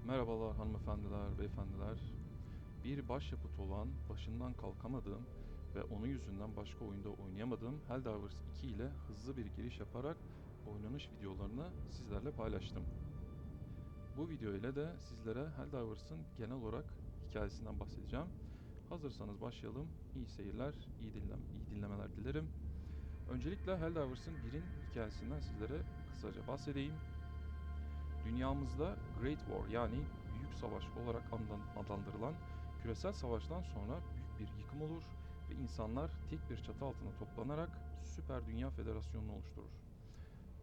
Merhabalar hanımefendiler, beyefendiler. Bir başyapıt olan, başından kalkamadığım ve onun yüzünden başka oyunda oynayamadığım Helldivers 2 ile hızlı bir giriş yaparak oynanış videolarını sizlerle paylaştım. Bu video ile de sizlere Helldivers'ın genel olarak hikayesinden bahsedeceğim. Hazırsanız başlayalım. İyi seyirler, iyi dinlemeler dilerim. Öncelikle Helldivers'ın 1'in hikayesinden sizlere kısaca bahsedeyim. Dünyamızda Great War yani Büyük Savaş olarak adlandırılan küresel savaştan sonra büyük bir yıkım olur ve insanlar tek bir çatı altında toplanarak Süper Dünya Federasyonu'nu oluşturur.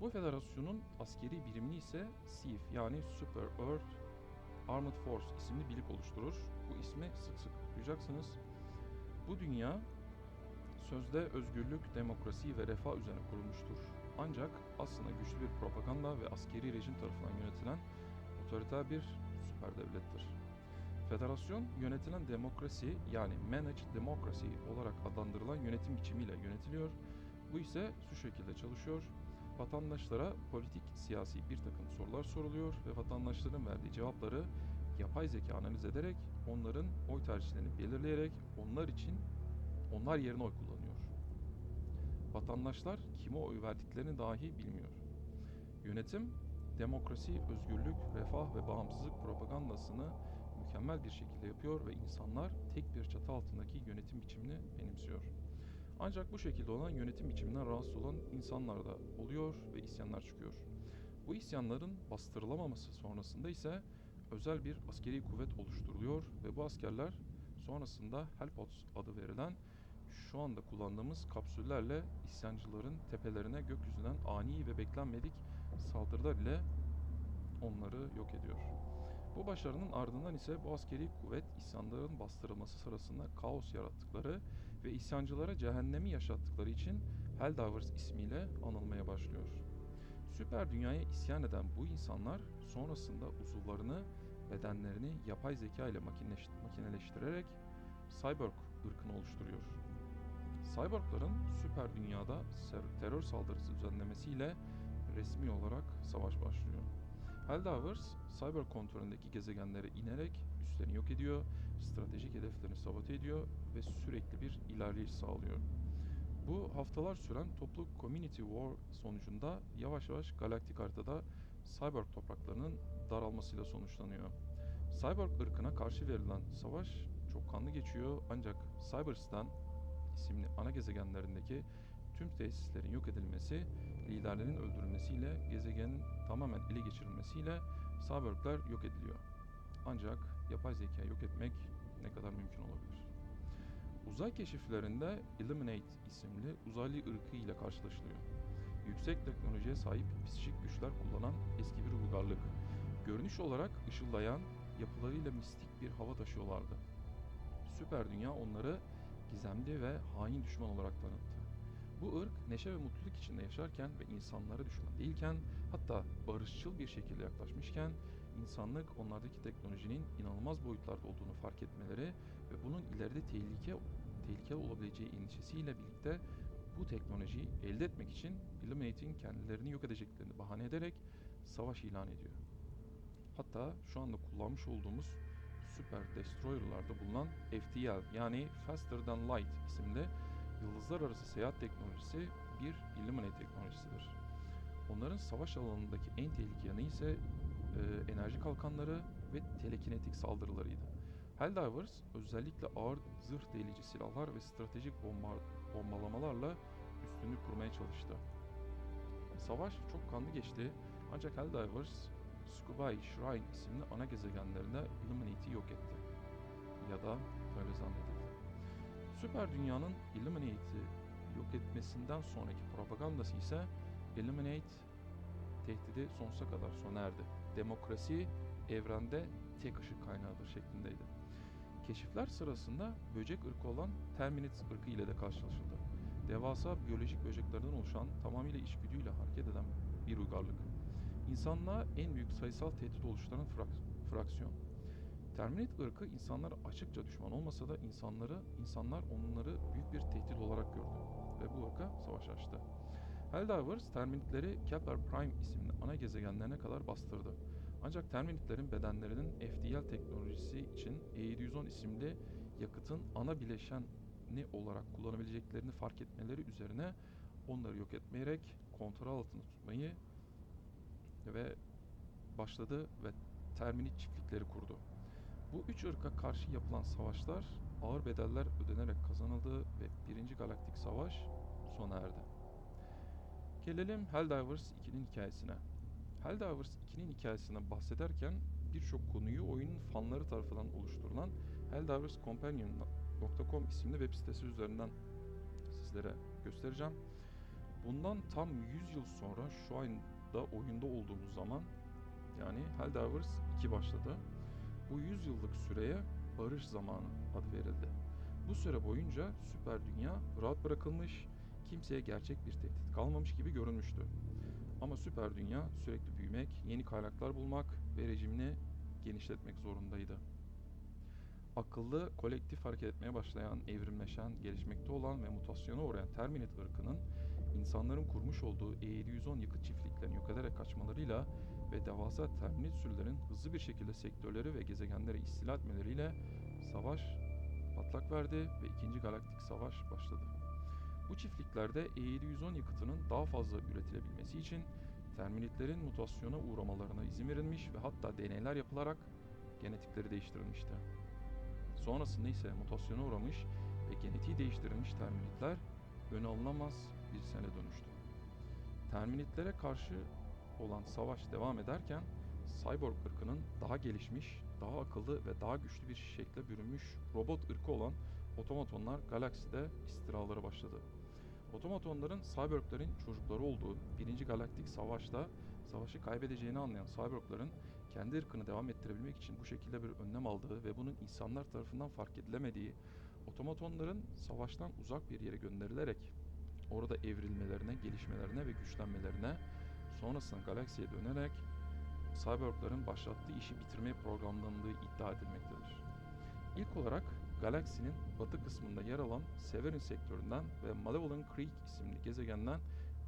Bu federasyonun askeri birimini ise SEAF yani Super Earth Armored Force isimli birlik oluşturur. Bu ismi sık sık duyacaksınız. Bu dünya sözde özgürlük, demokrasi ve refah üzerine kurulmuştur. Ancak aslında güçlü bir propaganda ve askeri rejim tarafından yönetilen otoriter bir süper devlettir. Federasyon yönetilen demokrasi yani Managed Democracy olarak adlandırılan yönetim biçimiyle yönetiliyor. Bu ise şu şekilde çalışıyor. Vatandaşlara politik, siyasi bir takım sorular soruluyor ve vatandaşların verdiği cevapları yapay zeka analiz ederek onların oy tercihlerini belirleyerek onlar yerine oy kullanıyor. Vatandaşlar kime oy verdiklerini dahi bilmiyor. Yönetim, demokrasi, özgürlük, refah ve bağımsızlık propagandasını mükemmel bir şekilde yapıyor ve insanlar tek bir çatı altındaki yönetim biçimini benimsiyor. Ancak bu şekilde olan yönetim biçiminden rahatsız olan insanlar da oluyor ve isyanlar çıkıyor. Bu isyanların bastırılamaması sonrasında ise özel bir askeri kuvvet oluşturuluyor ve bu askerler sonrasında Hellpods adı verilen şu anda kullandığımız kapsüllerle isyancıların tepelerine gökyüzünden ani ve beklenmedik saldırılar ile onları yok ediyor. Bu başarının ardından ise bu askeri kuvvet isyanların bastırılması sırasında kaos yarattıkları ve isyancılara cehennemi yaşattıkları için Helldivers ismiyle anılmaya başlıyor. Süper dünyaya isyan eden bu insanlar sonrasında uzuvlarını, bedenlerini yapay zeka ile makineleştirerek Cyborg ırkını oluşturuyor. Cyborgların süper dünyada terör saldırısı düzenlemesiyle resmi olarak savaş başlıyor. Helldivers, Cyber kontrolündeki gezegenlere inerek üslerini yok ediyor, stratejik hedeflerini sabote ediyor ve sürekli bir ilerleyiş sağlıyor. Bu haftalar süren toplu Community War sonucunda yavaş yavaş galaktik haritada Cyborg topraklarının daralmasıyla sonuçlanıyor. Cyborg ırkına karşı verilen savaş çok kanlı geçiyor ancak Cyberstan isimli ana gezegenlerindeki tüm tesislerin yok edilmesi, liderlerin öldürülmesiyle gezegenin tamamen ele geçirilmesiyle Cyborglar yok ediliyor. Ancak yapay zekayı yok etmek ne kadar mümkün olabilir? Uzay keşiflerinde Illuminate isimli uzaylı ırkı ile karşılaşılıyor. Yüksek teknolojiye sahip psikik güçler kullanan eski bir uygarlık. Görünüş olarak ışıldayan, yapılarıyla mistik bir hava taşıyorlardı. Süper dünya onları gizemli ve hain düşman olarak tanıttı. Bu ırk neşe ve mutluluk içinde yaşarken ve insanlara düşman değilken, hatta barışçıl bir şekilde yaklaşmışken, insanlık onlardaki teknolojinin inanılmaz boyutlarda olduğunu fark etmeleri ve bunun ileride tehlikeli olabileceği endişesiyle birlikte bu teknolojiyi elde etmek için Illuminate'in kendilerini yok edeceklerini bahane ederek savaş ilan ediyor. Hatta şu anda kullanmış olduğumuz Super Destroyer'larda bulunan FTL yani Faster Than Light isimli yıldızlar arası seyahat teknolojisi bir Illuminate teknolojisidir. Onların savaş alanındaki en tehlikeli yanı ise enerji kalkanları ve telekinetik saldırılarıydı. Helldivers özellikle ağır zırh delici silahlar ve stratejik bombalamalarla üstünlük kurmaya çalıştı. Savaş çok kanlı geçti ancak Helldivers, Scubai Shrine isimli ana gezegenlerinde Illuminate'i yok etti. Ya da öyle zannedildi. Süper Dünya'nın Illuminate'i yok etmesinden sonraki propagandası ise Illuminate tehdidi sonsuza kadar sona erdi. Demokrasi evrende tek ışık kaynağıdır şeklindeydi. Keşifler sırasında böcek ırkı olan Terminids ırkı ile de karşılaşıldı. Devasa biyolojik böceklerden oluşan tamamıyla içgüdüyle hareket eden bir uygarlık. İnsanlığa en büyük sayısal tehdit oluşturan fraksiyon. Terminid ırkı insanlara açıkça düşman olmasa da insanlar onları büyük bir tehdit olarak gördü ve bu ırka savaş açtı. Helldivers terminitleri Kepler Prime isimli ana gezegenlerine kadar bastırdı. Ancak Terminitlerin bedenlerinin FDL teknolojisi için E710 isimli yakıtın ana bileşeni olarak kullanabileceklerini fark etmeleri üzerine onları yok etmeyerek kontrol altında tutmayı ve başladı ve Terminit çiftlikleri kurdu. Bu üç ırka karşı yapılan savaşlar ağır bedeller ödenerek kazanıldı ve Birinci Galaktik Savaş sona erdi. Gelelim Helldivers 2'nin hikayesine. Helldivers 2'nin hikayesinden bahsederken birçok konuyu oyunun fanları tarafından oluşturulan HelldiversCompanion.com isimli web sitesi üzerinden sizlere göstereceğim. Bundan tam 100 yıl sonra şu anda oyunda olduğumuz zaman, yani Helldivers 2 başladı. Bu 100 yıllık süreye barış zamanı adı verildi. Bu süre boyunca süper dünya rahat bırakılmış, kimseye gerçek bir tehdit kalmamış gibi görünmüştü. Ama süper dünya sürekli büyümek, yeni kaynaklar bulmak ve rejimini genişletmek zorundaydı. Akıllı, kolektif hareket etmeye başlayan, evrimleşen, gelişmekte olan ve mutasyona uğrayan Terminit ırkının insanların kurmuş olduğu E710 yakıt çiftliklerini yok ederek kaçmalarıyla ve devasa Terminit sürülerin hızlı bir şekilde sektörleri ve gezegenleri istila etmeleriyle savaş patlak verdi ve 2. Galaktik Savaş başladı. Bu çiftliklerde E710 yakıtının daha fazla üretilebilmesi için Terminitlerin mutasyona uğramalarına izin verilmiş ve hatta deneyler yapılarak genetikleri değiştirilmişti. Sonrasında ise mutasyona uğramış ve genetiği değiştirilmiş Terminitler öne alınamaz bir sele dönüştü. Terminitlere karşı olan savaş devam ederken Cyborg ırkının daha gelişmiş, daha akıllı ve daha güçlü bir şekle bürünmüş robot ırkı olan otomatonlar galakside istirahalara başladı. Otomatonların Cyborgların çocukları olduğu Birinci Galaktik Savaş'ta savaşı kaybedeceğini anlayan Cyborgların kendi ırkını devam ettirebilmek için bu şekilde bir önlem aldığı ve bunun insanlar tarafından fark edilemediği, otomatonların savaştan uzak bir yere gönderilerek orada evrilmelerine, gelişmelerine ve güçlenmelerine, sonrasında galaksiye dönerek Cyborgların başlattığı işi bitirmeye programlandığı iddia edilmektedir. İlk olarak galaksinin batı kısmında yer alan Severin sektöründen ve Malevolent Creek isimli gezegenden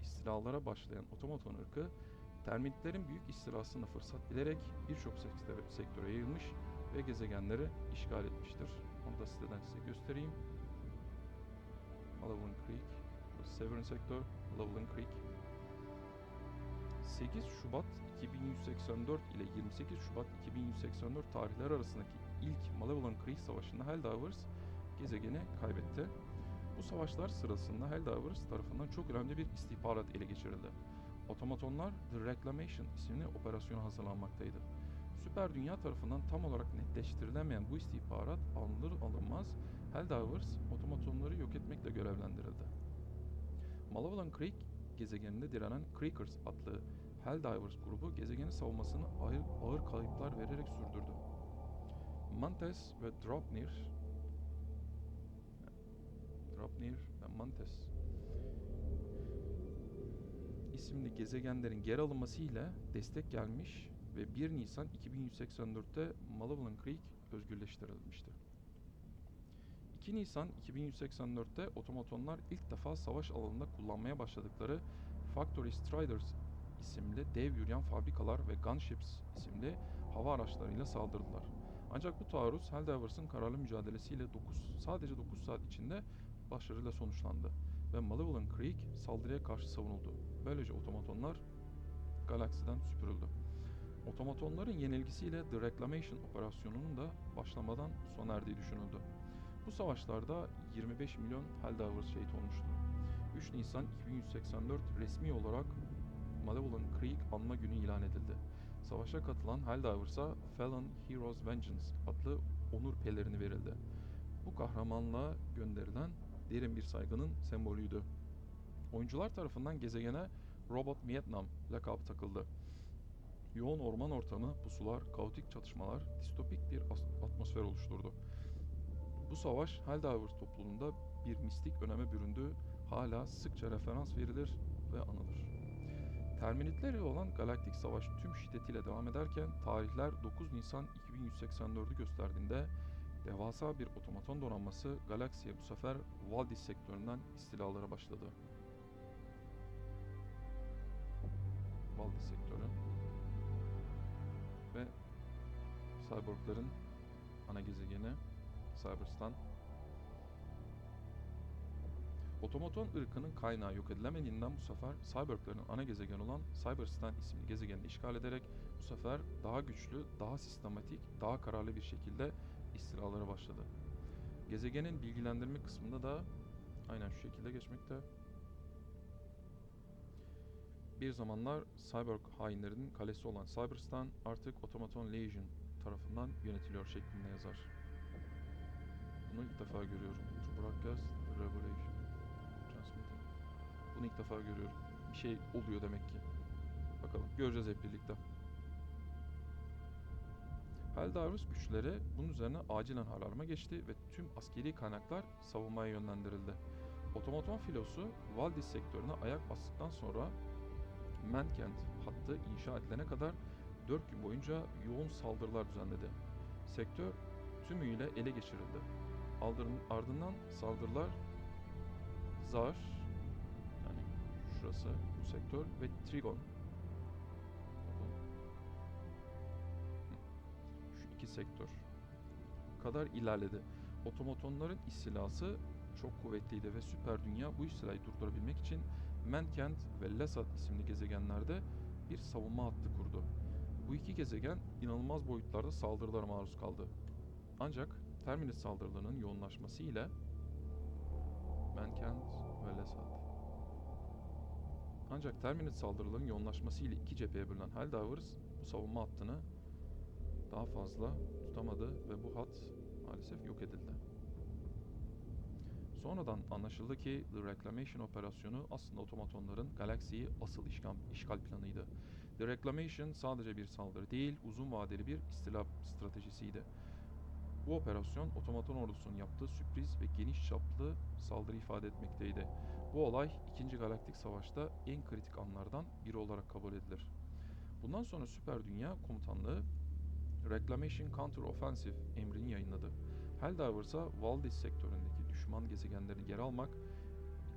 istilalara başlayan otomaton ırkı, Termitlerin büyük istilasını fırsat bilerek birçok sektöre yayılmış ve gezegenleri işgal etmiştir. Onu da siteden size göstereyim. Malevolent Creek, Severin sektör, Malevolent Creek. 8 Şubat 2184 ile 28 Şubat 2184 tarihleri arasındaki ilk Malevolent Creek Savaşı'nda Helldivers gezegeni kaybetti. Bu savaşlar sırasında Helldivers tarafından çok önemli bir istihbarat ele geçirildi. Otomatonlar The Reclamation isimli operasyona hazırlanmaktaydı. Süper Dünya tarafından tam olarak netleştirilemeyen bu istihbarat alınır alınmaz Helldivers otomatonları yok etmekle görevlendirildi. Malevolent Creek gezegeninde direnen Creekers adlı Helldivers grubu gezegenin savunmasını ağır kayıplar vererek sürdürdü. Mantes ve Draupnir ve Mantes isimli gezegenlerin geri alınması ile destek gelmiş ve 1 Nisan 2184'te Malevolent Creek özgürleştirilmişti. 2 Nisan 2184'te otomatonlar ilk defa savaş alanında kullanmaya başladıkları Factory Striders isimli dev yürüyen fabrikalar ve Gunships isimli hava araçlarıyla saldırdılar. Ancak bu taarruz Helldivers'ın kararlı mücadelesiyle sadece 9 saat içinde başarıyla sonuçlandı ve Malevolent Creek saldırıya karşı savunuldu. Böylece otomatonlar galaksiden süpürüldü. Otomatonların yenilgisiyle The Reclamation operasyonunun da başlamadan sona erdiği düşünüldü. Bu savaşlarda 25 milyon Helldivers şehit olmuştu. 3 Nisan 2184 resmi olarak Malevolent Creek anma günü ilan edildi. Savaşa katılan Helldivers'a Fallen Heroes Vengeance adlı onur pelerini verildi. Bu kahramanlığa gönderilen derin bir saygının sembolüydü. Oyuncular tarafından gezegene Robot Vietnam lakabı takıldı. Yoğun orman ortamı, pusular, kaotik çatışmalar, distopik bir atmosfer oluşturdu. Bu savaş Helldivers topluluğunda bir mistik öneme büründü, hala sıkça referans verilir ve anılır. Terminitleri olan Galaktik Savaş tüm şiddetiyle devam ederken tarihler 9 Nisan 2184'ü gösterdiğinde devasa bir otomaton donanması galaksiye bu sefer Valdis sektöründen istilalara başladı. Valdis sektörü Cyborgların ana gezegeni Cyberstan. Otomaton ırkının kaynağı yok edilemediğinden bu sefer Cyborgların ana gezegeni olan Cyberstan isimli gezegeni işgal ederek bu sefer daha güçlü, daha sistematik, daha kararlı bir şekilde istilalara başladı. Gezegenin bilgilendirme kısmında da aynen şu şekilde geçmekte. Bir zamanlar Cyborg hainlerinin kalesi olan Cyberstan artık Automaton Legion tarafından yönetiliyor şeklinde yazar. Bunu ilk defa görüyorum. To broadcast revelation transmitting. Bunu ilk defa görüyorum. Bir şey oluyor demek ki. Bakalım göreceğiz hep birlikte. Helldivers güçleri bunun üzerine acilen alarma geçti ve tüm askeri kaynaklar savunmaya yönlendirildi. Otomaton filosu Valdis sektörüne ayak bastıktan sonra Mankent hattı inşa edilene kadar 4 gün boyunca yoğun saldırılar düzenledi. Sektör tümüyle ele geçirildi. Ardından saldırılar Zar, yani şurası bu sektör ve Trigon, şu iki sektör kadar ilerledi. Otomatonların istilası çok kuvvetliydi ve Süper Dünya bu istilayı durdurabilmek için Mankent ve Lesat isimli gezegenlerde bir savunma hattı kurdu. Bu iki gezegen inanılmaz boyutlarda saldırılara maruz kaldı. Ancak Terminus saldırılarının yoğunlaşması ile Mankent ve Lesat. Ancak Terminus saldırılarının yoğunlaşması ile iki cepheye bölünen Helldivers bu savunma hattını daha fazla tutamadı ve bu hat maalesef yok edildi. Sonradan anlaşıldı ki The Reclamation operasyonu aslında otomatonların galaksiyi asıl işgal planıydı. The Reclamation sadece bir saldırı değil, uzun vadeli bir istila stratejisiydi. Bu operasyon otomaton ordusunun yaptığı sürpriz ve geniş çaplı saldırı ifade etmekteydi. Bu olay 2. Galaktik Savaş'ta en kritik anlardan biri olarak kabul edilir. Bundan sonra Süper Dünya Komutanlığı Reclamation Counter-Offensive emrini yayınladı. Helldivers'a Valdis sektöründeki düşman gezegenlerini geri almak,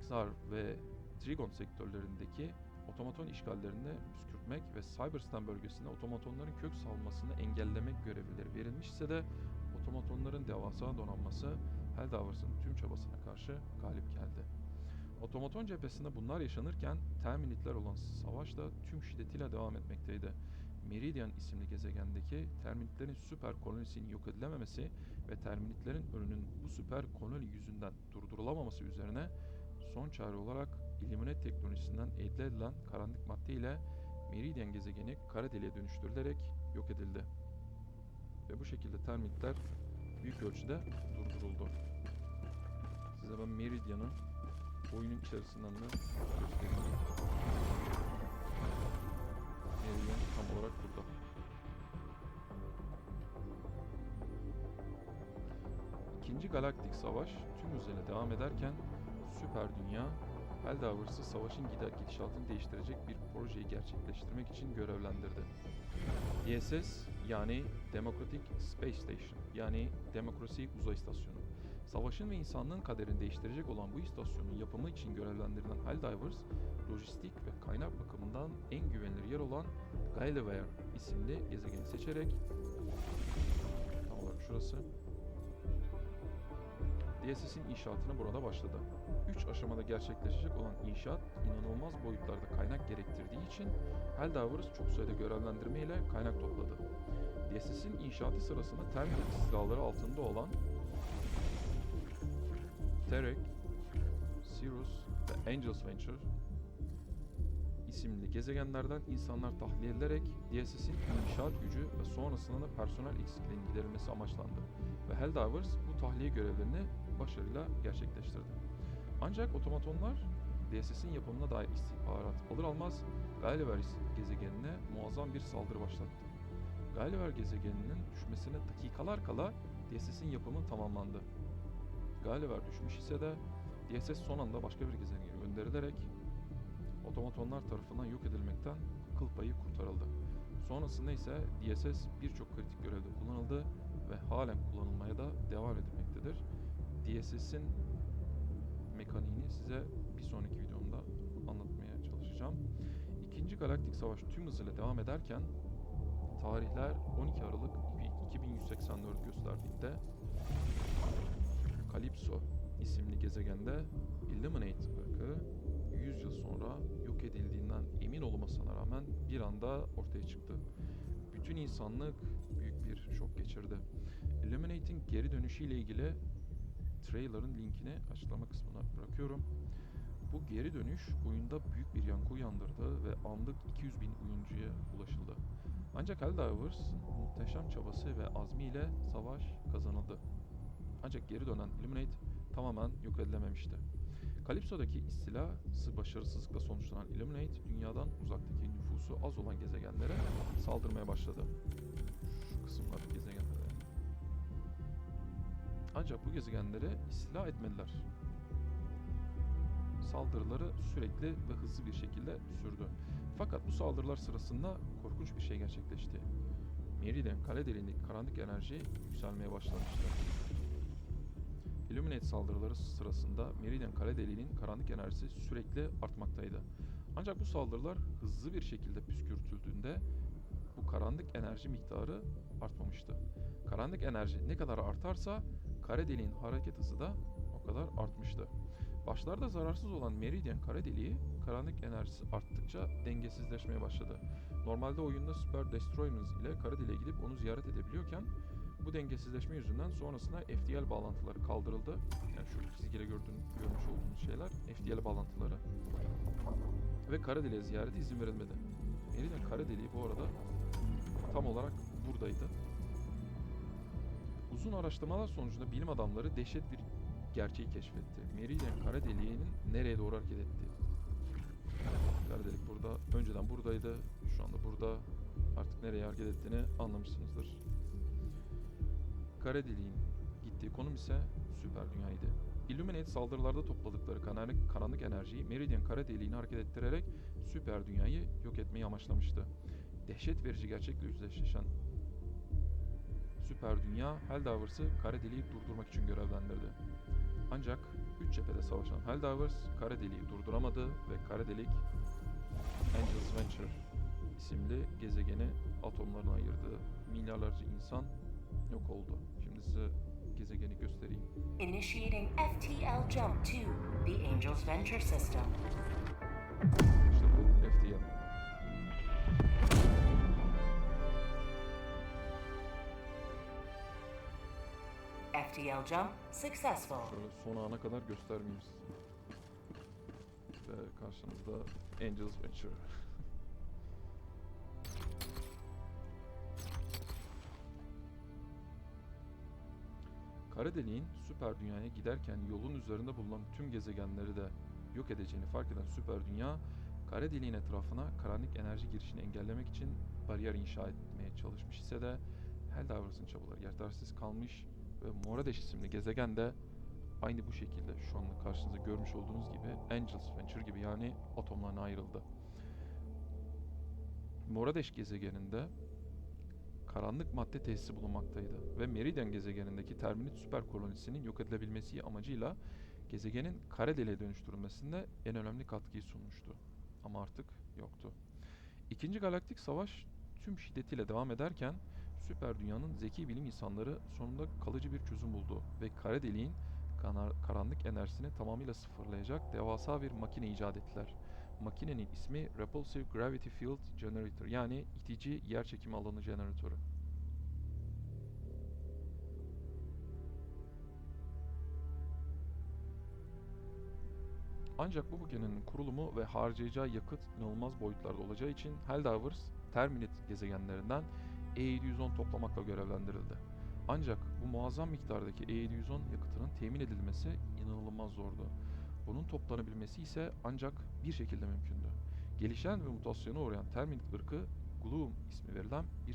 Xar ve Trigon sektörlerindeki otomaton işgallerini püskürtmek ve Cyberstan bölgesinde otomatonların kök salmasını engellemek görevleri verilmişse de otomatonların devasa donanması Helldivers'ın tüm çabasına karşı galip geldi. Otomaton cephesinde bunlar yaşanırken Terminitler olan savaş da tüm şiddetiyle devam etmekteydi. Meridian isimli gezegendeki Terminitlerin süper kolonisinin yok edilememesi ve Terminitlerin önünün bu süper koloni yüzünden durdurulamaması üzerine son çare olarak Illuminate teknolojisinden elde edilen karanlık madde ile Meridian gezegeni kara deliğe dönüştürülerek yok edildi. Ve bu şekilde Terminitler büyük ölçüde durduruldu. Size ben Meridian'ı oyunun içerisinden de göstereyim. Meridian tam olarak burada. İkinci Galaktik Savaş tüm hızıyla devam ederken Süper Dünya Helldivers'ı savaşın gidişatını değiştirecek bir projeyi gerçekleştirmek için görevlendirdi. DSS yani Democratic Space Station yani Demokrasi Uzay İstasyonu. Savaşın ve insanlığın kaderini değiştirecek olan bu istasyonun yapımı için görevlendirilen Helldivers, lojistik ve kaynak bakımından en güvenilir yer olan Gallifrey isimli gezegeni seçerek tam olarak şurası DSS'in inşaatını burada başladı. 3 aşamada gerçekleşecek olan inşaat inanılmaz boyutlarda kaynak gerektirdiği için Helldivers çok sayıda görevlendirme ile kaynak topladı. DSS'in inşaatı sırasında Terminal istilaları altında olan Terek, Sirius ve Angels Venture isimli gezegenlerden insanlar tahliye edilerek DSS'in inşaat gücü ve sonrasında da personel eksikliğinin giderilmesi amaçlandı ve Helldivers bu tahliye görevlerini başarıyla gerçekleştirdi. Ancak otomatonlar DSS'in yapımına dair istihbarat alır almaz Gallifrey gezegenine muazzam bir saldırı başlattı. Gallifrey gezegeninin düşmesine dakikalar kala DSS'in yapımı tamamlandı. Gallifrey düşmüş ise de DSS son anda başka bir gezegene gönderilerek otomatonlar tarafından yok edilmekten kıl payı kurtarıldı. Sonrasında ise DSS birçok kritik görevde kullanıldı ve halen kullanılmaya da devam edilmektedir. DSS'in mekaniğini size bir sonraki videomda anlatmaya çalışacağım. İkinci Galaktik Savaş tüm hızıyla devam ederken tarihler 12 Aralık 2184 gösterdiğinde Calypso isimli gezegende Illuminate ırkı 100 yıl sonra yok edildiğinden emin olmasına rağmen bir anda ortaya çıktı. Bütün insanlık büyük bir şok geçirdi. Illuminate'in geri dönüşüyle ilgili trailer'ın linkini açıklama kısmına bırakıyorum. Bu geri dönüş oyunda büyük bir yankı uyandırdı ve anlık 200 bin oyuncuya ulaşıldı. Ancak Helldivers muhteşem çabası ve azmiyle savaş kazanıldı. Ancak geri dönen Illuminate tamamen yok edilememişti. Calypso'daki istilası başarısızlıkla sonuçlanan Illuminate, dünyadan uzaktaki nüfusu az olan gezegenlere saldırmaya başladı. Şu kısımlar gezegenlere. Ancak bu gezegenleri istila etmediler. Saldırıları sürekli ve hızlı bir şekilde sürdü. Fakat bu saldırılar sırasında korkunç bir şey gerçekleşti. Meridian kale deliğindeki karanlık enerji yükselmeye başlamıştı. Illuminate saldırıları sırasında Meridian kale deliğinin karanlık enerjisi sürekli artmaktaydı. Ancak bu saldırılar hızlı bir şekilde püskürtüldüğünde bu karanlık enerji miktarı artmamıştı. Karanlık enerji ne kadar artarsa kare deliğin hareket hızı da o kadar artmıştı. Başlarda zararsız olan Meridian kare deliği karanlık enerjisi arttıkça dengesizleşmeye başladı. Normalde oyunda Super Destroyers ile kara deliğe gidip onu ziyaret edebiliyorken bu dengesizleşme yüzünden sonrasında FTL bağlantıları kaldırıldı. Yani şu çizgiyle görmüş olduğunuz şeyler FTL bağlantıları. Ve kara deliğe ziyarete izin verilmedi. Meridian kara deliği bu arada tam olarak buradaydı. Uzun araştırmalar sonucunda bilim adamları dehşet bir gerçeği keşfetti. Meridian kara deliğinin nereye doğru hareket ettiği. Kara delik burada. Önceden buradaydı. Şu anda burada. Artık nereye hareket ettiğini anlamışsınızdır. Kara deliğin gittiği konum ise süper dünyaydı. Illuminate saldırılarda topladıkları karanlık enerjiyi Meridian kara deliğini hareket ettirerek süper dünyayı yok etmeyi amaçlamıştı. Dehşet verici gerçekle yüzleşen süper dünya Helldivers'ı kara deliği durdurmak için görevlendirdi. Ancak üç cephede savaşan Helldivers kara deliği durduramadı ve kara delik Angel's Venture isimli gezegeni atomlarına ayırdığı milyarlarca insan yok oldu. Şimdi size gezegeni göstereyim. Initiating FTL jump to the Angel's Venture system. İşte bu FTL. FTL jump successful. Şöyle son ana kadar göstermeyeyim size. Ve karşınızda Angel's Venture. Kara deliğin süper dünyaya giderken yolun üzerinde bulunan tüm gezegenleri de yok edeceğini fark eden süper dünya, kara deliğin etrafına karanlık enerji girişini engellemek için bariyer inşa etmeye çalışmış ise de Helldivers'ın çabaları yetersiz kalmış ve Moradesh isimli gezegen de aynı bu şekilde şu anda karşınızda görmüş olduğunuz gibi Angel's Venture gibi yani atomlarına ayrıldı. Moradesh gezegeninde karanlık madde tesisi bulunmaktaydı ve Meridian gezegenindeki Terminit süper kolonisinin yok edilebilmesi amacıyla gezegenin kara deliğe dönüştürülmesinde en önemli katkıyı sunmuştu. Ama artık yoktu. İkinci Galaktik Savaş tüm şiddetiyle devam ederken süper dünyanın zeki bilim insanları sonunda kalıcı bir çözüm buldu ve kara deliğin karanlık enerjisini tamamıyla sıfırlayacak devasa bir makine icat ettiler. Makinenin ismi Repulsive Gravity Field Generator yani itici yerçekimi alanı jeneratörü. Ancak bu makinenin kurulumu ve harcayacağı yakıt inanılmaz boyutlarda olacağı için Helldivers, Terminit gezegenlerinden E710 toplamakla görevlendirildi. Ancak bu muazzam miktardaki E710 yakıtının temin edilmesi inanılmaz zordu. Bunun toplanabilmesi ise ancak bir şekilde mümkündü. Gelişen ve mutasyona uğrayan Terminit ırkı Gloom ismi verilen bir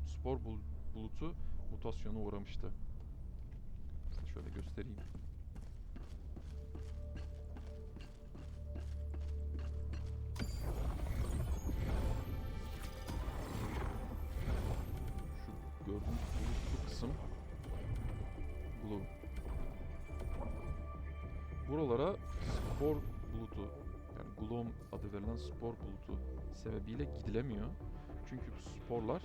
spor bulutu mutasyona uğramıştı. Size şöyle göstereyim. Şu gördüğünüz bulutlu kısım Gloom. Buralara spor bulutu yani Gloom adı verilen spor bulutu sebebiyle gidilemiyor. Çünkü bu sporlar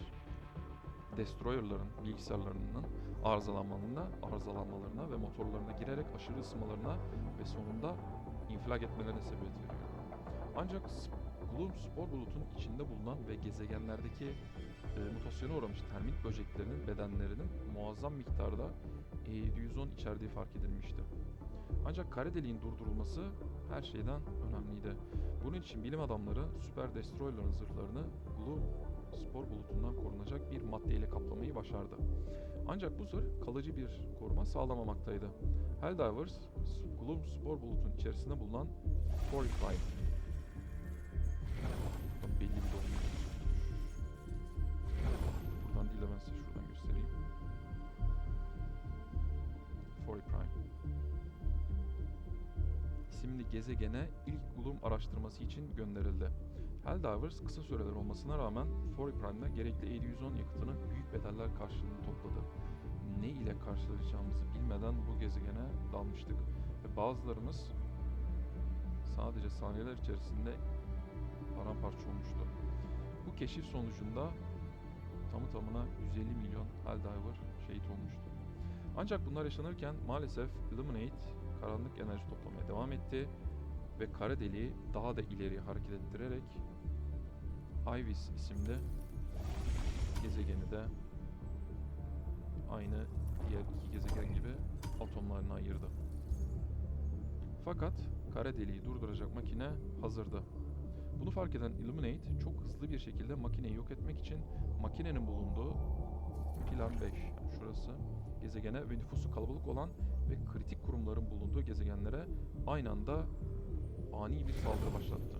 destroyerların bilgisayarlarının arızalanmalarına ve motorlarına girerek aşırı ısınmalarına ve sonunda infilak etmelerine sebebiyet veriyor. Ancak Gloom spor bulutun içinde bulunan ve gezegenlerdeki mutasyona uğramış termit böceklerinin bedenlerinin muazzam miktarda E710 içerdiği fark edilmişti. Ancak kara deliğin durdurulması her şeyden önemliydi. Bunun için bilim adamları süper destroyerların zırhlarını Gloom spor bulutundan korunacak bir maddeyle kaplamayı başardı. Ancak bu zırh kalıcı bir koruma sağlamamaktaydı. Helldivers, Gloom spor bulutun içerisinde bulunan Fori Prime. Buradan belli bir dolum. Buradan değil de ben size şuradan göstereyim. Fori Prime isimli gezegene ilk Gloom araştırması için gönderildi. Helldivers kısa süreler olmasına rağmen Fori Prime'da gerekli 710 yakıtını büyük bedeller karşılığında topladı. Ne ile karşılaşacağımızı bilmeden bu gezegene dalmıştık ve bazılarımız sadece saniyeler içerisinde paramparça olmuştu. Bu keşif sonucunda tamı tamına 150 milyon Helldiver şehit olmuştu. Ancak bunlar yaşanırken maalesef Illuminate karanlık enerji toplamaya devam etti ve kara deliği daha da ileri hareket ettirerek Ivis isimli gezegeni de aynı diğer iki gezegen gibi atomlarına ayırdı. Fakat kara deliği durduracak makine hazırdı. Bunu fark eden Illuminate çok hızlı bir şekilde makineyi yok etmek için makinenin bulunduğu Plan 5, yani şurası, gezegene ve nüfusu kalabalık olan ve kritik kurumların bulunduğu gezegenlere aynı anda ani bir saldırı başlattı.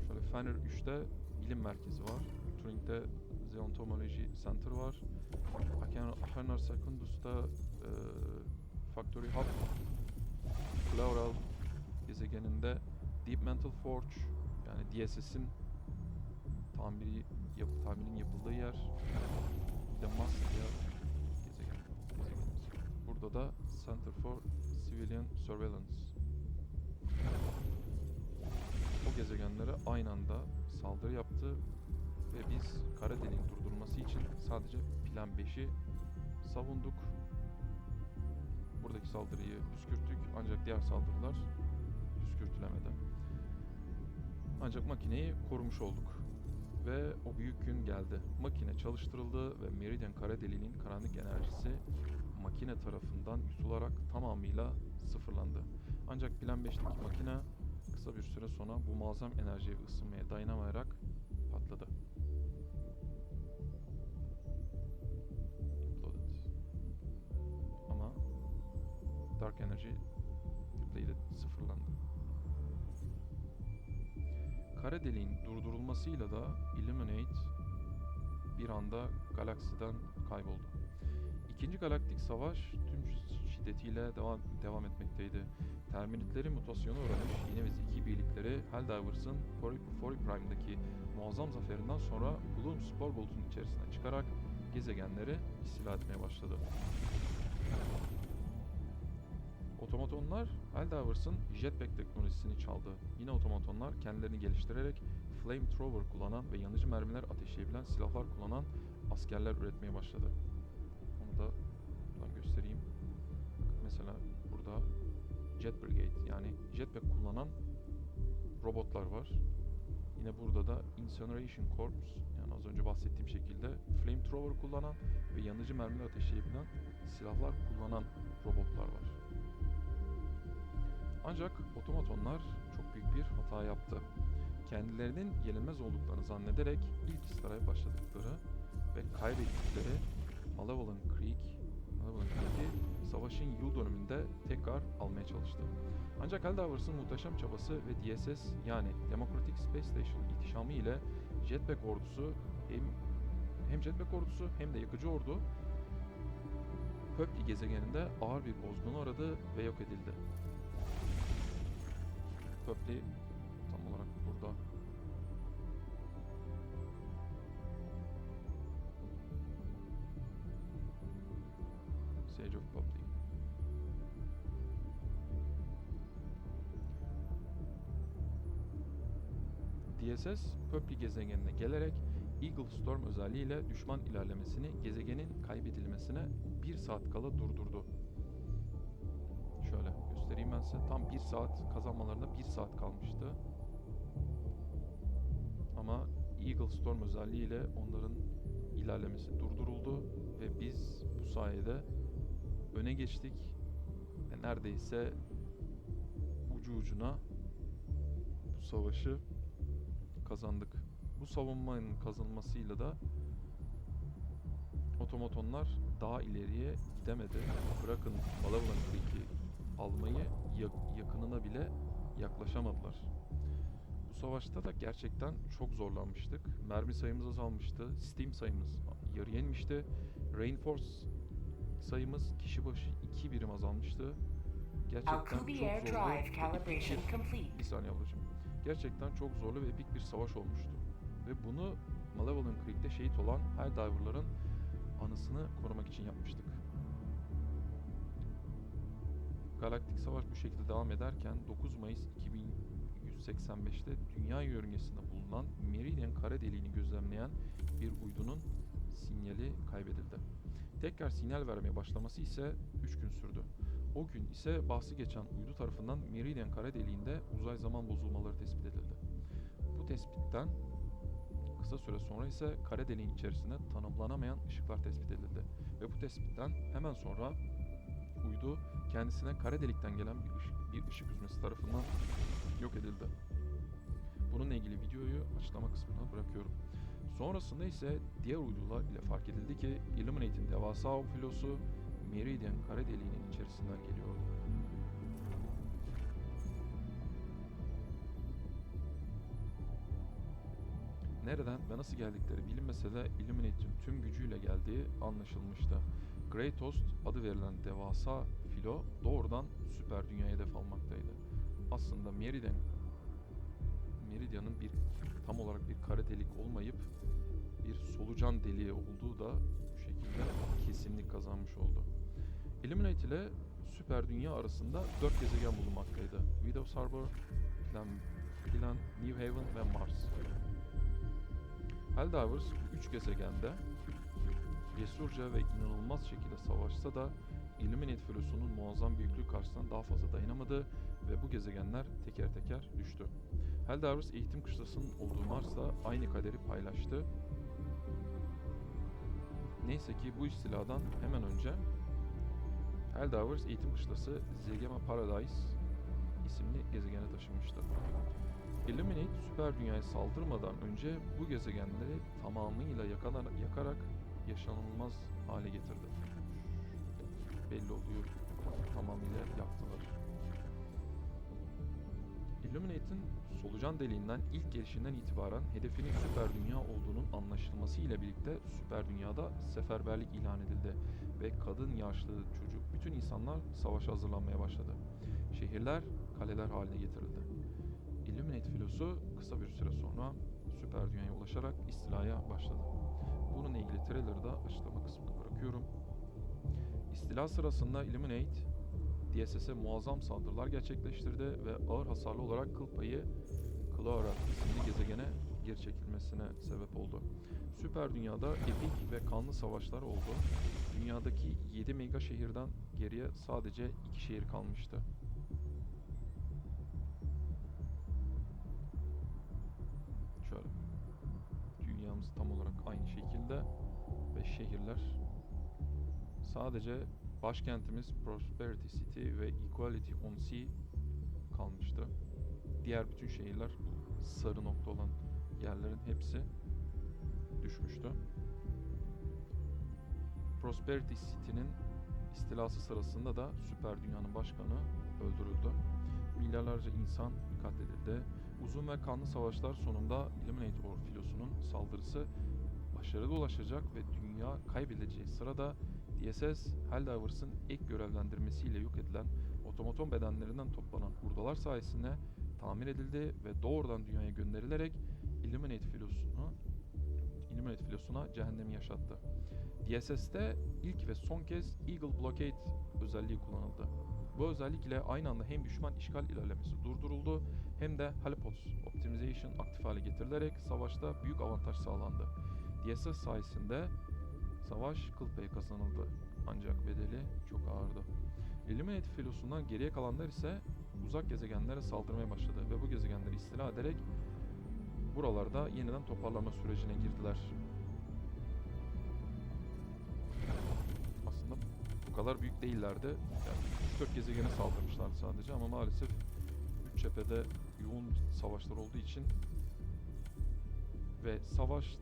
Şöyle Fenrir 3'te bilim merkezi var. Turing'de Zeontomology Center var. Achener Secundus'ta Factory Hub. Pleural gezegeninde Deep Mantle Forge, yani DSS'in tamirinin yapıldığı yer. Bir de Masya gezegenimiz. Burada da Center for Civilian Surveillance. O gezegenlere aynı anda saldırı yaptı ve biz kara deliğin durdurulması için sadece Plan 5'i savunduk. Buradaki saldırıyı püskürttük ancak diğer saldırılar püskürtülemedi. Ancak makineyi korumuş olduk. Ve o büyük gün geldi. Makine çalıştırıldı ve Meridian kara deliğinin karanlık enerjisi makine tarafından yutularak tamamıyla sıfırlandı. Ancak Plan 5'teki makine kısa bir süre sonra bu muazzam enerjiye ve ısınmaya dayanamayarak patladı. Imploded. Ama Dark Energy depleted, sıfırlandı. Kara deliğin durdurulmasıyla da Illuminate bir anda galaksiden kayboldu. İkinci Galaktik Savaş tüm şiddetiyle devam etmekteydi. Terminitlerin mutasyona uğramış yeni ve zeki birlikleri Helldivers'ın Fori Prime'daki muazzam zaferinden sonra Gloom spor bulutunun içerisine çıkarak gezegenleri istila etmeye başladı. Otomatonlar Helldivers'ın jetpack teknolojisini çaldı. Yine otomatonlar kendilerini geliştirerek flamethrower kullanan ve yanıcı mermiler ateşleyebilen silahlar kullanan askerler üretmeye başladı. Onu da buradan göstereyim. Mesela burada Jet Brigade, yani jetpack kullanan robotlar var. Yine burada da Incineration Corps, yani az önce bahsettiğim şekilde flamethrower kullanan ve yanıcı mermiler ateşleyebilen silahlar kullanan robotlar var. Ancak otomatonlar çok büyük bir hata yaptı. Kendilerinin yenilmez olduklarını zannederek ilk istilaya başladıkları ve kaybettikleri Malevolent Creek'i savaşın yıl dönümünde tekrar almaya çalıştı. Ancak Helldivers'ın muhteşem çabası ve DSS, yani Democratic Space Station ihtişamı ile jetpack ordusu hem jetpack ordusu hem de yakıcı ordu Pöpli gezegeninde ağır bir bozgunu aradı ve yok edildi. Pöpli tam olarak burada. Siege of Pöpli. DSS Pöpli gezegenine gelerek Eagle Storm özelliğiyle düşman ilerlemesini gezegenin kaybedilmesine 1 saat kala durdurdu. Şöyle göstereyim ben size. Tam 1 saat kazanmalarına 1 saat kalmıştı. Ama Eagle Storm özelliğiyle onların ilerlemesi durduruldu ve biz bu sayede öne geçtik ve neredeyse ucu ucuna bu savaşı kazandık. Bu savunmanın kazanılmasıyla da otomatonlar daha ileriye gidemedi. Bırakın Malevolent Creek'i almayı, yakınına bile yaklaşamadılar. Bu savaşta da gerçekten çok zorlanmıştık. Mermi sayımız azalmıştı. Steam sayımız yarıya inmişti. Reinforce sayımız kişi başı 2 birim azalmıştı. Gerçekten çok Alcubierre zorlu Drive ve epik calibration bir... complete. Bir saniye ablacığım. Gerçekten çok zorlu ve epik bir savaş olmuştu. Ve bunu Malevolent Creek'te şehit olan Helldiver'ların anısını korumak için yapmıştık. Galaktik Savaş bu şekilde devam ederken 9 Mayıs 2185'te Dünya yörüngesinde bulunan Meridian kara deliğini gözlemleyen bir uydunun sinyali kaybedildi. Tekrar sinyal vermeye başlaması ise 3 gün sürdü. O gün ise bahsi geçen uydu tarafından Meridian kara deliğinde uzay zaman bozulmaları tespit edildi. Bu tespitten kısa süre sonra ise kara deliğin içerisinde tanımlanamayan ışıklar tespit edildi. Ve bu tespitten hemen sonra uydu kendisine kara delikten gelen bir ışık hüzmesi tarafından yok edildi. Bununla ilgili videoyu açıklama kısmına bırakıyorum. Sonrasında ise diğer uydular ile fark edildi ki Illuminate'in devasa filosu Meridian kara deliğinin içerisinden geliyordu. Nereden ve nasıl geldikleri bilinmese de Illuminate'in tüm gücüyle geldiği anlaşılmıştı. Great Host adı verilen devasa filo doğrudan süper dünyaya hedef almaktaydı. Aslında Meridian'ın tam olarak bir kara delik olmayıp bir solucan deliği olduğu da bu şekilde kesinlik kazanmış oldu. Illuminate ile süper dünya arasında 4 gezegen bulunmaktaydı. Widow's Harbor, Plan, New Haven ve Mars. Helldivers bu 3 gezegende cesurca ve inanılmaz şekilde savaşsa da Illuminate filosunun muazzam büyüklüğü karşısında daha fazla dayanamadı ve bu gezegenler teker teker düştü. Helldivers eğitim kışlasının olduğu Mars'la aynı kaderi paylaştı. Neyse ki bu istiladan hemen önce Helldivers eğitim kışlası Zegema Paradise isimli gezegene taşınmıştı. Illuminate süper dünyaya saldırmadan önce bu gezegenleri tamamıyla yakarak yaşanılmaz hale getirdi. Belli oluyor, tamamıyla yaktılar. Illuminate'in solucan deliğinden ilk gelişinden itibaren hedefinin süper dünya olduğunun anlaşılması ile birlikte süper dünyada seferberlik ilan edildi ve kadın, yaşlı, çocuk, bütün insanlar savaşa hazırlanmaya başladı. Şehirler kaleler haline getirildi. Illuminate filosu kısa bir süre sonra süper dünyaya ulaşarak istilaya başladı. Bununla ilgili trailer'ı da açıklama kısmına bırakıyorum. İstila sırasında Illuminate, DSS'e muazzam saldırılar gerçekleştirdi ve ağır hasarlı olarak kıl payı Clara isimli gezegene geri çekilmesine sebep oldu. Süper dünyada epik ve kanlı savaşlar oldu. Dünyadaki 7 mega şehirden geriye sadece 2 şehir kalmıştı. Şöyle. Dünyamız tam olarak aynı şekilde ve şehirler sadece başkentimiz Prosperity City ve Equality on Sea kalmıştı. Diğer bütün şehirler, bu sarı nokta olan yerlerin hepsi düşmüştü. Prosperity City'nin istilası sırasında da süper dünyanın başkanı öldürüldü. Milyarlarca insan katledildi. Uzun ve kanlı savaşlar sonunda Illuminator filosunun saldırısı başarılı ulaşacak ve dünya kaybedileceği sırada DSS, Helldivers'ın ek görevlendirmesiyle yok edilen otomaton bedenlerinden toplanan hurdalar sayesinde tamir edildi ve doğrudan dünyaya gönderilerek Illuminate filosuna cehennemi yaşattı. DSS'te ilk ve son kez Eagle Blockade özelliği kullanıldı. Bu özellik ile aynı anda hem düşman işgal ilerlemesi durduruldu hem de Helipods Optimization aktif hale getirilerek savaşta büyük avantaj sağlandı. DSS sayesinde savaş kıl payı kazanıldı. Ancak bedeli çok ağırdı. Illuminati filosundan geriye kalanlar ise uzak gezegenlere saldırmaya başladı ve bu gezegenleri istila ederek buralarda yeniden toparlama sürecine girdiler. Aslında bu kadar büyük değillerdi. Yani 3-4 gezegene saldırmışlardı sadece ama maalesef 3 cephede yoğun savaşlar olduğu için ve savaştan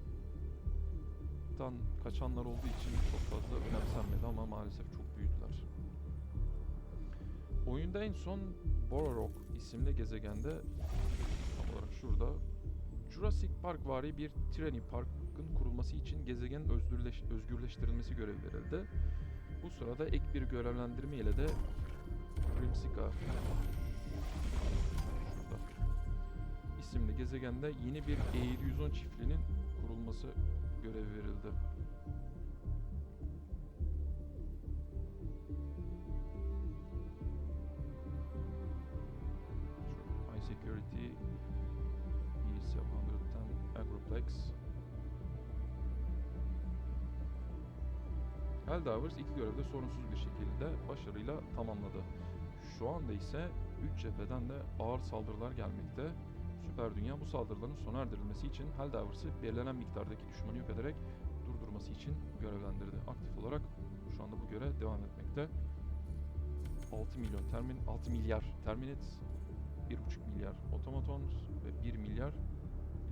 kaçanlar olduğu için çok fazla önemsenmedi ama maalesef çok büyüdüler. Oyunda en son Bororok isimli gezegende, tam olarak şurada, Jurassic Park vari bir Tyranny Park'ın kurulması için gezegenin özgürleştirilmesi görevi verildi. Bu sırada ek bir görevlendirme ile de Grimsika isimli gezegende yeni bir E710 çiftliğinin kurulması görevi verildi. High Security E710 Agroplex. Helldivers iki görevde sorunsuz bir şekilde başarıyla tamamladı. Şu anda ise 3 cepheden de ağır saldırılar gelmekte. Süper Dünya bu saldırıların sona erdirilmesi için Helldivers'ı belirlenen miktardaki düşmanı yok ederek durdurması için görevlendirdi. Aktif olarak şu anda bu görev devam etmekte. 6 milyar Terminates, 1,5 milyar Automatons ve 1 milyar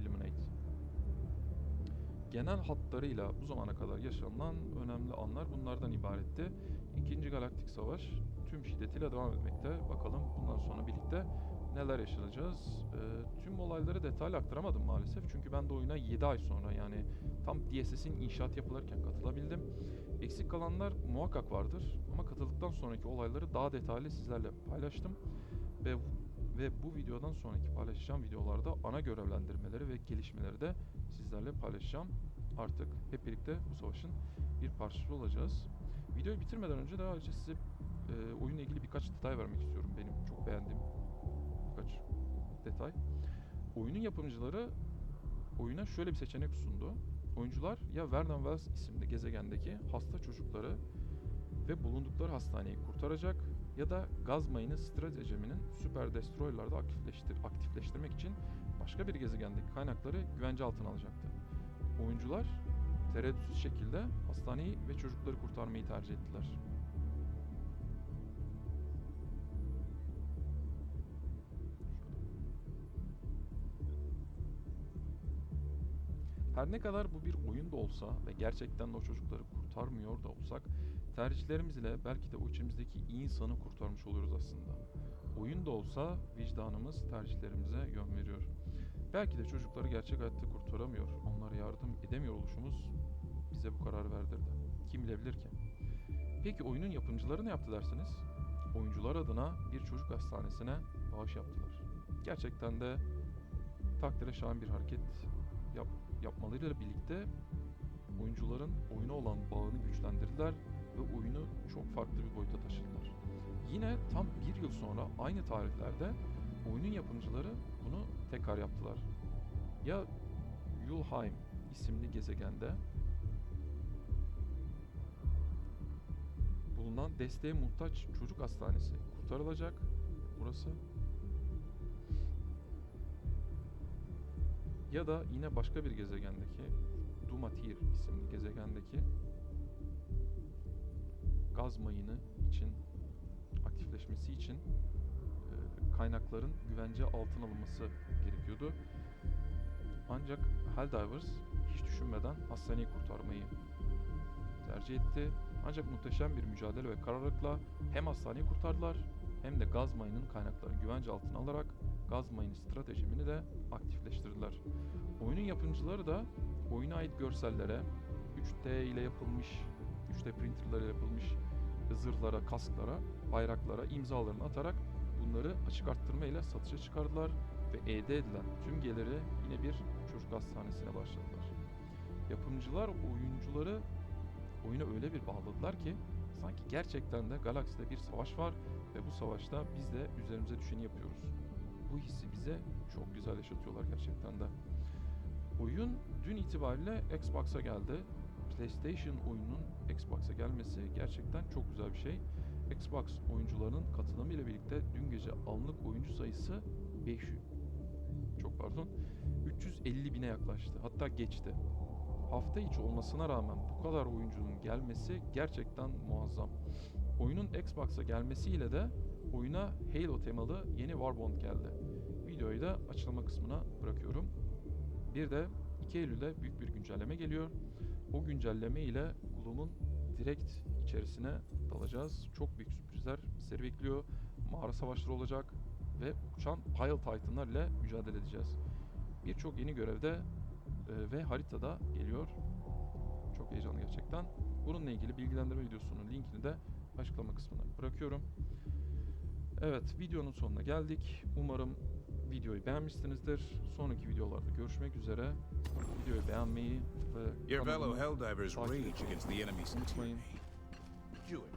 Illuminate. Genel hatlarıyla bu zamana kadar yaşanılan önemli anlar bunlardan ibaretti. İkinci Galaktik Savaş tüm şiddetiyle devam etmekte. Bakalım bundan sonra birlikte neler yaşayacağız. Tüm olayları detaylı aktaramadım maalesef. Çünkü ben de oyuna 7 ay sonra, yani tam DSS'in inşaat yapılırken katılabildim. Eksik kalanlar muhakkak vardır ama katıldıktan sonraki olayları daha detaylı sizlerle paylaştım. Ve bu videodan sonraki paylaşacağım videolarda ana görevlendirmeleri ve gelişmeleri de sizlerle paylaşacağım. Artık hep birlikte bu savaşın bir parçası olacağız. Videoyu bitirmeden önce daha önce size oyunla ilgili birkaç detay vermek istiyorum. Benim çok beğendiğim birkaç detay. Oyunun yapımcıları oyuna şöyle bir seçenek sundu. Oyuncular ya Vernon Wells isimli gezegendeki hasta çocukları ve bulundukları hastaneyi kurtaracak ya da gaz mayını stratejiminin Super Destroyer'larda aktifleştirmek için başka bir gezegendeki kaynakları güvence altına alacaktı. Oyuncular tereddütsüz şekilde hastaneyi ve çocukları kurtarmayı tercih ettiler. Her ne kadar bu bir oyun da olsa ve gerçekten de o çocukları kurtarmıyor da olsak, tercihlerimiz ile belki de o içimizdeki iyi insanı kurtarmış oluyoruz aslında. Oyun da olsa vicdanımız tercihlerimize yön veriyor. Belki de çocukları gerçek hayatta kurtaramıyor, onlara yardım edemiyor oluşumuz bize bu kararı verdirdi. Kim bilebilir ki? Peki oyunun yapımcıları ne yaptı dersiniz? Oyuncular adına bir çocuk hastanesine bağış yaptılar. Gerçekten de takdire şayan bir hareket yapmalarıyla birlikte oyuncuların oyuna olan bağını güçlendirdiler ve oyunu çok farklı bir boyuta taşıdılar. Yine tam bir yıl sonra aynı tarihlerde oyunun yapımcıları bunu tekrar yaptılar. Ya Yulheim isimli gezegende bulunan desteğe muhtaç çocuk hastanesi kurtarılacak. Burası. Ya da yine başka bir gezegendeki Dumatir isimli gezegendeki gaz mayını için aktifleşmesi için kaynakların güvence altına alınması gerekiyordu. Ancak Helldivers hiç düşünmeden hastaneyi kurtarmayı tercih etti. Ancak muhteşem bir mücadele ve kararlılıkla hem hastaneyi kurtardılar hem de gaz mayının kaynaklarını güvence altına alarak gaz mayını stratejimini de aktifleştirdiler. Oyunun yapımcıları da oyuna ait görsellere 3D ile yapılmış, 3D printerlarla yapılmış zırhlara, kasklara, bayraklara imzalarını atarak bunları açık arttırma ile satışa çıkardılar ve elde edilen tüm geliri yine bir çocuk hastanesine başladılar. Yapımcılar oyuncuları oyuna öyle bir bağladılar ki sanki gerçekten de galakside bir savaş var ve bu savaşta biz de üzerimize düşeni yapıyoruz. Bu hissi bize çok güzel yaşatıyorlar gerçekten de. Oyun dün itibariyle Xbox'a geldi. PlayStation oyununun Xbox'a gelmesi gerçekten çok güzel bir şey. Xbox oyuncularının katılımıyla birlikte dün gece anlık oyuncu sayısı 350 bine yaklaştı. Hatta geçti. Hafta içi olmasına rağmen bu kadar oyuncunun gelmesi gerçekten muazzam. Oyunun Xbox'a gelmesiyle de oyuna Halo temalı yeni Warband geldi. Videoyu da açıklama kısmına bırakıyorum. Bir de 2 Eylül'de büyük bir güncelleme geliyor. O güncelleme ile Gloom'un direkt içerisine dalacağız. Çok büyük sürprizler bizleri bekliyor. Mağara savaşları olacak ve uçan Pile Titan'lar ile mücadele edeceğiz. Birçok yeni görevde ve haritada geliyor. Çok heyecanlı gerçekten. Bununla ilgili bilgilendirme videosunun linkini de açıklama kısmına bırakıyorum. Evet, videonun sonuna geldik. Umarım videoyu beğenmişsinizdir. Sonraki videolarda görüşmek üzere. Videoyu beğenmeyi ve Your fellow kanalıma Helldivers takip rage etmeyi against the enemy's unutmayın. tyranny. Jewish.